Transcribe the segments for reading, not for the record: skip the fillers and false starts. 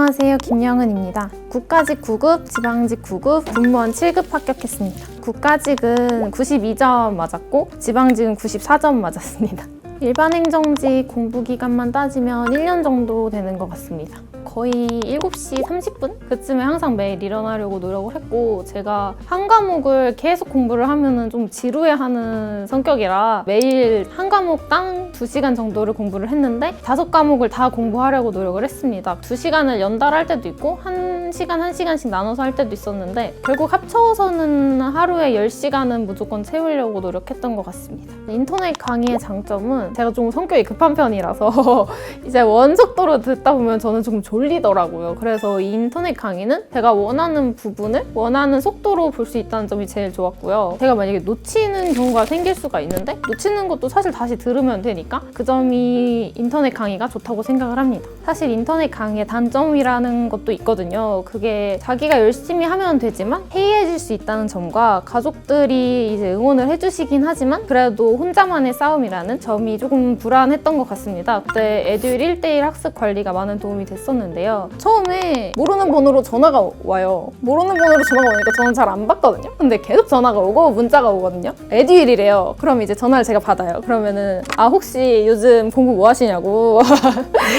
안녕하세요. 김영은입니다. 국가직 9급, 지방직 9급, 군무원 7급 합격했습니다. 국가직은 92점 맞았고 지방직은 94점 맞았습니다. 일반 행정직 공부 기간만 따지면 1년 정도 되는 것 같습니다. 거의 7시 30분? 그쯤에 항상 매일 일어나려고 노력을 했고, 제가 한 과목을 계속 공부를 하면은 좀 지루해하는 성격이라 매일 한 과목당 2시간 정도를 공부를 했는데 5과목을 다 공부하려고 노력을 했습니다. 2시간을 연달아 할 때도 있고 1시간 1시간씩 나눠서 할 때도 있었는데 결국 합쳐서는 하루에 10시간은 무조건 채우려고 노력했던 것 같습니다. 인터넷 강의의 장점은 제가 좀 성격이 급한 편이라서 이제 원속도로 듣다 보면 저는 조금 졸리더라고요. 그래서 이 인터넷 강의는 제가 원하는 부분을 원하는 속도로 볼 수 있다는 점이 제일 좋았고요. 제가 만약에 놓치는 경우가 생길 수가 있는데 놓치는 것도 사실 다시 들으면 되니까 그 점이 인터넷 강의가 좋다고 생각을 합니다. 사실 인터넷 강의의 단점이라는 것도 있거든요. 그게 자기가 열심히 하면 되지만 해이해질 수 있다는 점과 가족들이 이제 응원을 해주시긴 하지만 그래도 혼자만의 싸움이라는 점이 조금 불안했던 것 같습니다. 그때 에듀윌 1대1 학습 관리가 많은 도움이 됐었는데요. 처음에 모르는 번호로 전화가 와요. 모르는 번호로 전화가 오니까 저는 잘 안 받거든요. 근데 계속 전화가 오고 문자가 오거든요. 에듀윌이래요. 그럼 이제 전화를 제가 받아요. 그러면은 혹시 요즘 공부 뭐 하시냐고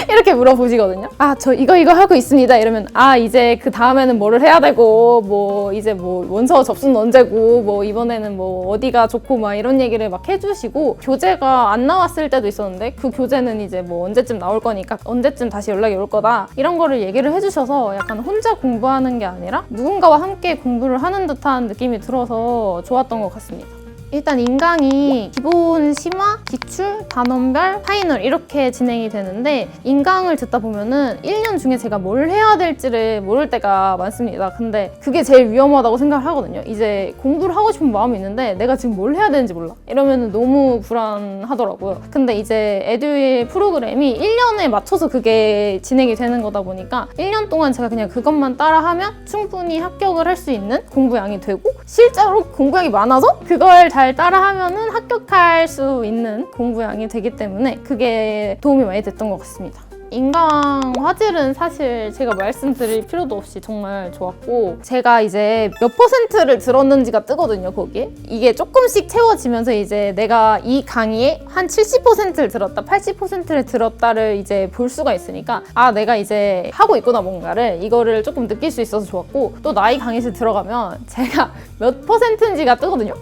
이렇게 물어보시거든요. 저 이거 하고 있습니다. 이러면 이제 그 다음에는 뭐를 해야 되고 뭐 이제 뭐 원서 접수는 언제고 뭐 이번에는 뭐 어디가 좋고 막 이런 얘기를 막 해주시고, 교재가 안 나왔을 때도 있었는데 그 교재는 이제 뭐 언제쯤 나올 거니까 언제쯤 다시 연락이 올 거다 이런 거를 얘기를 해주셔서 약간 혼자 공부하는 게 아니라 누군가와 함께 공부를 하는 듯한 느낌이 들어서 좋았던 것 같습니다. 일단 인강이 기본 심화, 기출, 단원별, 파이널 이렇게 진행이 되는데, 인강을 듣다 보면은 1년 중에 제가 뭘 해야 될지를 모를 때가 많습니다. 근데 그게 제일 위험하다고 생각을 하거든요. 이제 공부를 하고 싶은 마음이 있는데 내가 지금 뭘 해야 되는지 몰라. 이러면은 너무 불안하더라고요. 근데 이제 에듀윌 프로그램이 1년에 맞춰서 그게 진행이 되는 거다 보니까 1년 동안 제가 그냥 그것만 따라하면 충분히 합격을 할 수 있는 공부량이 되고, 실제로 공부량이 많아서 그걸 잘 따라하면은 합격할 수 있는 공부량이 되기 때문에 그게 도움이 많이 됐던 것 같습니다. 인강 화질은 사실 제가 말씀드릴 필요도 없이 정말 좋았고, 제가 이제 몇 퍼센트를 들었는지가 뜨거든요. 거기에 이게 조금씩 채워지면서 이제 내가 이 강의에 한 70%를 들었다, 80%를 들었다를 이제 볼 수가 있으니까 내가 이제 하고 있구나 뭔가를, 이거를 조금 느낄 수 있어서 좋았고, 또 나이 강의실 들어가면 제가 몇 퍼센트인지가 뜨거든요.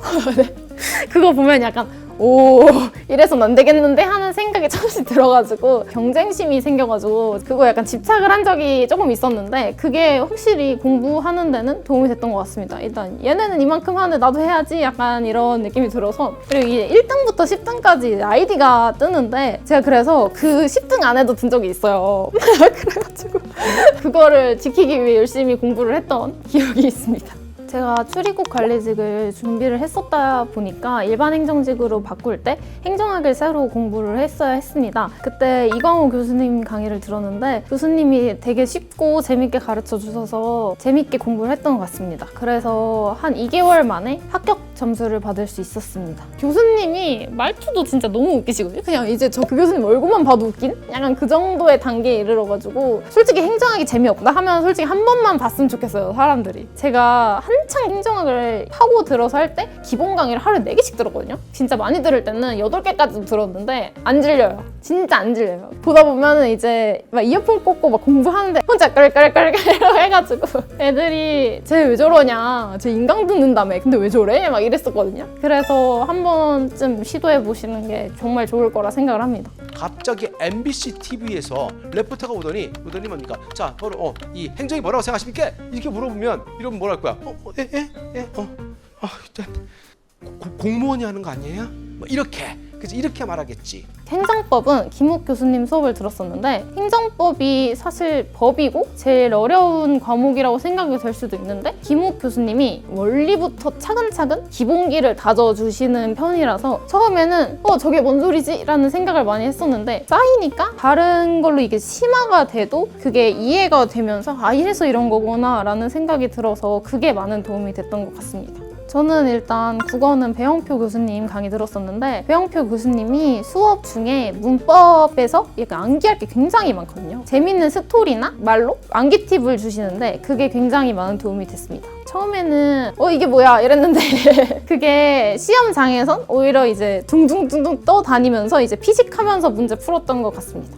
그거 보면 약간 이래서는 안 되겠는데 하는 생각이 조금씩 들어가지고 경쟁심이 생겨가지고 그거 약간 집착을 한 적이 조금 있었는데, 그게 확실히 공부하는 데는 도움이 됐던 것 같습니다. 일단 얘네는 이만큼 하는데 나도 해야지 약간 이런 느낌이 들어서. 그리고 이게 1등부터 10등까지 아이디가 뜨는데 제가 그래서 그 10등 안에도 든 적이 있어요. 그래가지고 그거를 지키기 위해 열심히 공부를 했던 기억이 있습니다. 제가 출입국 관리직을 준비를 했었다 보니까 일반 행정직으로 바꿀 때 행정학을 새로 공부를 했어야 했습니다. 그때 이광호 교수님 강의를 들었는데 교수님이 되게 쉽고 재밌게 가르쳐 주셔서 재밌게 공부를 했던 것 같습니다. 그래서 한 2개월 만에 합격 점수를 받을 수 있었습니다. 교수님이 말투도 진짜 너무 웃기시거든요. 그냥 이제 저 그 교수님 얼굴만 봐도 웃긴? 약간 그 정도의 단계에 이르러가지고, 솔직히 행정학이 재미없다 하면 솔직히 한 번만 봤으면 좋겠어요, 사람들이. 제가 한창 행정학을 하고 들어서 할 때 기본 강의를 하루에 4개씩 들었거든요. 진짜 많이 들을 때는 8개까지도 들었는데 안 질려요. 진짜 안 질려요. 보다 보면은 이제 막 이어폰 꽂고 막 공부하는데 혼자 깔깔깔깔 해가지고 애들이 쟤 왜 저러냐, 쟤 인강 듣는다며, 근데 왜 저래? 막 이랬었거든요. 그래서 한 번쯤 시도해 보시는 게 정말 좋을 거라 생각을 합니다. 갑자기 MBC TV에서 레포터가 오더니 뭡니까? 자, 바로 이 행정이 뭐라고 생각하십니까? 이렇게 물어보면 이러면 뭐랄 거야? 일단 공무원이 하는 거 아니에요? 뭐 이렇게. 그치, 이렇게 말하겠지. 행정법은 김욱 교수님 수업을 들었었는데, 행정법이 사실 법이고 제일 어려운 과목이라고 생각이 될 수도 있는데, 김욱 교수님이 원리부터 차근차근 기본기를 다져주시는 편이라서 처음에는 저게 뭔 소리지? 라는 생각을 많이 했었는데, 쌓이니까 다른 걸로 이게 심화가 돼도 그게 이해가 되면서 이래서 이런 거구나 라는 생각이 들어서 그게 많은 도움이 됐던 것 같습니다. 저는 일단 국어는 배영표 교수님 강의 들었었는데 배영표 교수님이 수업 중에 문법에서 약간 암기할 게 굉장히 많거든요. 재밌는 스토리나 말로 암기 팁을 주시는데 그게 굉장히 많은 도움이 됐습니다. 처음에는 이게 뭐야 이랬는데 그게 시험장에선 오히려 이제 둥둥둥둥 떠다니면서 이제 피식하면서 문제 풀었던 것 같습니다.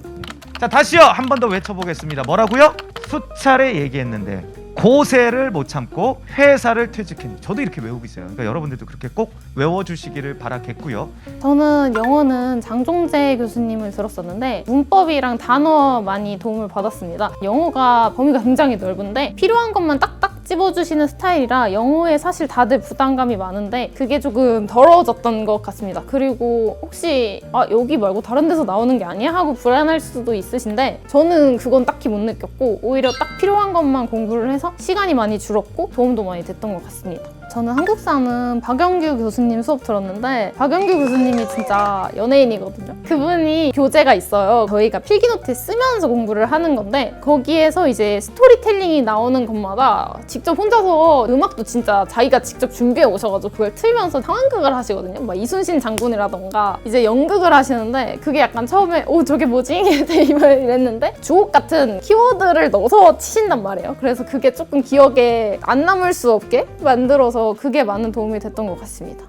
자, 다시요. 한 번 더 외쳐보겠습니다. 뭐라고요? 수차례 얘기했는데 고세를 못 참고 회사를 퇴직했니. 저도 이렇게 외우고 있어요. 그러니까 여러분들도 그렇게 꼭 외워주시기를 바라겠고요. 저는 영어는 장종재 교수님을 들었었는데 문법이랑 단어 많이 도움을 받았습니다. 영어가 범위가 굉장히 넓은데 필요한 것만 딱딱 찝어주시는 스타일이라 영어에 사실 다들 부담감이 많은데 그게 조금 덜어졌던 것 같습니다. 그리고 혹시 여기 말고 다른 데서 나오는 게 아니야? 하고 불안할 수도 있으신데 저는 그건 딱히 못 느꼈고 오히려 딱 필요한 것만 공부를 해서 시간이 많이 줄었고 도움도 많이 됐던 것 같습니다. 저는 한국사는 박영규 교수님 수업 들었는데 박영규 교수님이 진짜 연예인이거든요. 그분이 교재가 있어요. 저희가 필기노트 쓰면서 공부를 하는 건데 거기에서 이제 스토리텔링이 나오는 것마다 직접 혼자서 음악도 진짜 자기가 직접 준비해 오셔가지고 그걸 틀면서 상황극을 하시거든요. 막 이순신 장군이라던가 이제 연극을 하시는데 그게 약간 처음에 저게 뭐지? 이랬는데 주옥 같은 키워드를 넣어서 치신단 말이에요. 그래서 그게 조금 기억에 안 남을 수 없게 만들어서 그게 많은 도움이 됐던 것 같습니다.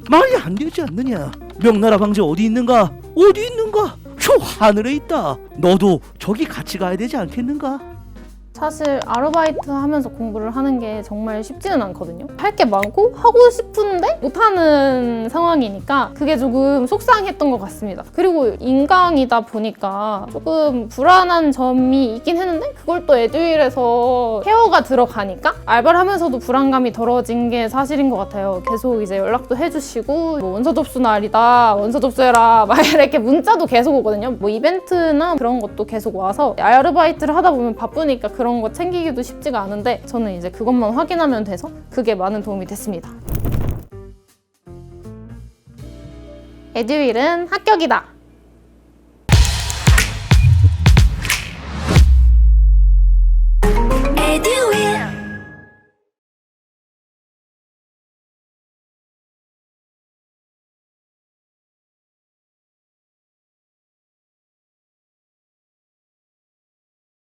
말이 안 되지 않느냐. 명나라 방지 어디 있는가? 어디 있는가? 저 하늘에 있다. 너도 저기 같이 가야 되지 않겠는가? 사실 아르바이트 하면서 공부를 하는 게 정말 쉽지는 않거든요. 할 게 많고 하고 싶은데 못하는 상황이니까 그게 조금 속상했던 것 같습니다. 그리고 인강이다 보니까 조금 불안한 점이 있긴 했는데 그걸 또 에듀윌에서 케어가 들어가니까 알바를 하면서도 불안감이 덜어진 게 사실인 것 같아요. 계속 이제 연락도 해주시고 뭐 원서 접수 날이다, 원서 접수해라 막 이렇게 문자도 계속 오거든요. 뭐 이벤트나 그런 것도 계속 와서 아르바이트를 하다 보면 바쁘니까 그런 거 챙기기도 쉽지가 않은데 저는 이제 그것만 확인하면 돼서 그게 많은 도움이 됐습니다. 에듀윌은 합격이다.